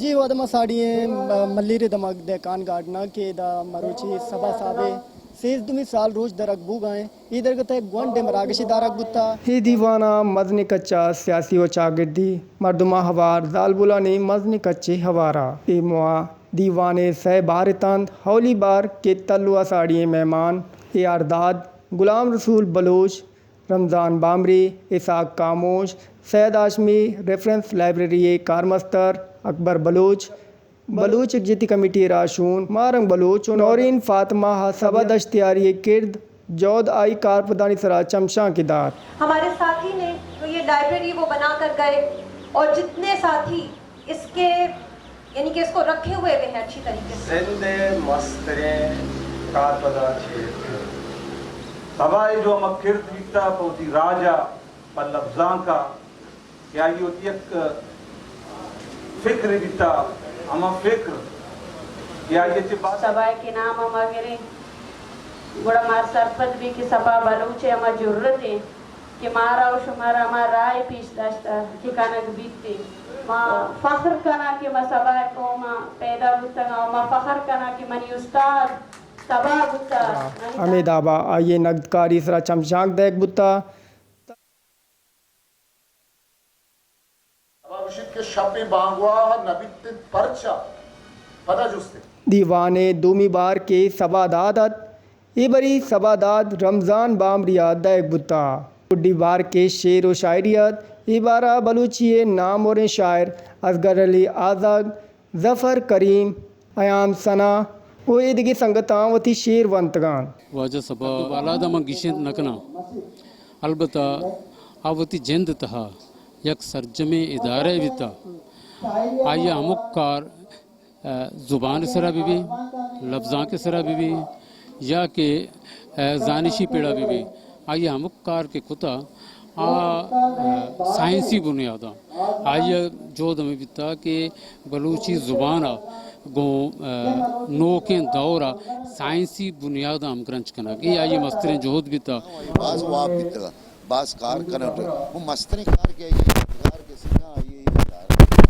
جی و دما ساڑی ملیر دماغ دے کان گاڑنا کہ دا مروچی سبا صاحبے سیز دمی سال روز درک بو گائیں ادھر گتا ہے گوانڈے مراگشی دارک بتا ہی دیوانا مزنی کچا سیاسی و چاگردی مردمہ ہوار زال بولانی مزنی کچے ہوارا ای موا دیوانے سہ بارتاند ہولی بار کے تلوہ ساڑی مہمان اے ارداد غلام رسول بلوچ رمضان بامری اسحاق کاموش سید ہاشمی ریفرنس لائبریری کارمستر اکبر بلوچ بلوچ یکجہتی کمیٹی راشون مارنگ بلوچ نورین فاطمہ سبا دشتیاری کرد جود آئی کارپدانی سرا چمشاں کی دار. ہمارے ساتھی نے تو یہ لائبریری وہ بنا کر گئے اور جتنے ساتھی اس کے یعنی کہ اس کو رکھے ہوئے ہیں اچھی طریقے سے زندے مسترے کارپدان چھے سبائی جو ہم کرد بیتا پوتی راجہ پر لفظان کا کیا یہ ہوتی ایک فکر بیتا ہما فکر کیا یہ چی بات سبائی کے نام ہما گرے گوڑا مار سرپت بھی کہ سبا بلوچے ہما جرت ہیں کہ مارا و شمارا ہما رائے پیش داشتا ٹھکانک بیتے ما فخر کنا کہ ما سبائی کو ما پیدا بتا گا ما فخر کنا کہ منی استاد سبا بتا حمید آبا آئیے نقدکاری سرا چمشانک دیکھ بتا کے شب بانگواہ نبیت پرچا پتہ جستے دیوانے دومی بار کے سبادادت ای بری سباداد رمضان بامریات دیکھ بتا بڑی بار کے شعر و شاعریت ای بارہ بلوچی نام اور شاعر اصغر علی آزاد ظفر کریم ایام ثنا وہ ایدگی سنگتاں وتی شیر ونتگان واجہ سبا بالادہ من گیشند نکنا البتہ آوتی جند تہا یک سرجم ادارہ بیتا آیا ہمکار زبان سرا بھی لفظاں کے سرا بھی یا کہ زانشی پیڑا بھی آیا ہمکار کے کتا سائنسی بنیادہ آیا جو دم بیتا کہ بلوچی زبانہ گو نوکیں دورہ سائنسی بنیادہ ہم کرنچ کنا کہ آیا مسترین جہد بیتا بعض واب بیتا بعض کار کنٹ وہ مسترین کار کیا یہ کے سکا آئیے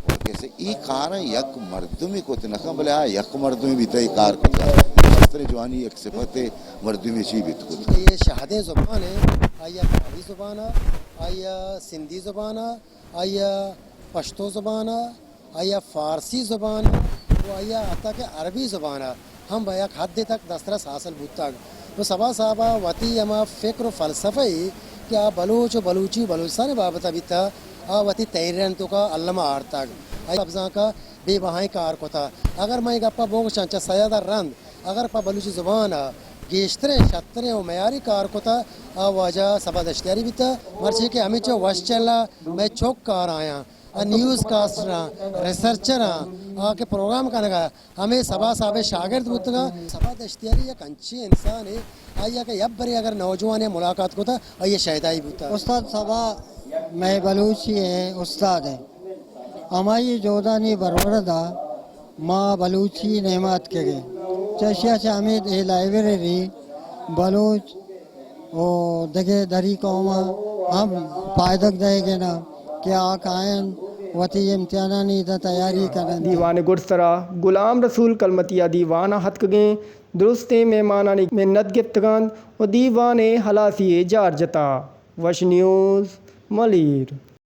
اور کیسے ای کارا یک مردمی کو تنکا بلے یک مردمی بیتا ای کار کتا مسترین جوانی یک صفت مردمی چی بیت کتا یہ شہدیں زبان ہے آیا پہاڑی زبان ہے آیا سندھی زبان ہے آیا پشتو زبان ہے آیا فارسی زبان ہے وہ آیا حتیٰ کہ عربی زبان ہے ہم با یک حد تک دسترس حاصل بودتا تو سبا صاحبہ وطی اما فکر و فلسفہ ہی کہ بلوچ و بلوچی بلوچستان بابتا بیتا وطی تیرین تو کا علمہ آرتاگ افزاں کا بے بہائیں کار کو تھا اگر میں گپا بونگ چانچہ سیادہ رند اگر پا بلوچی زبان گیشتریں شتریں و معیاری کار کو تھا واجہ سبا دشتیاری بیتا مرچی کہ ہمیں چو وش چلا میں چوک کار آیا نیوز کاسٹراں ریسرچراں کے پروگرام کا نگا ہمیں سبا صاحب شاگرد بودتا سبا دشتیاری یک انچی انسان ہے آیا کہ یب بری اگر نوجوان ملاقات کو تھا آئیے شہدائی بودتا استاد سبا میں بلوچی ہے استاد ہے ہماری جودانی بروردہ ماں بلوچی نعمت کے گئے چشیہ چامید اے لائبریری بلوچ او دگے دری قوما ہم پائدک دے گے نا کہ آقائن وطی امتحانانی دا تیاری کرن دیوان گرسرا غلام رسول کلمتیہ دیوانہ حتک گئیں درستے مہمانانی منت گفتگان و دیوانے حلاسی جار جتا وش نیوز ملیر.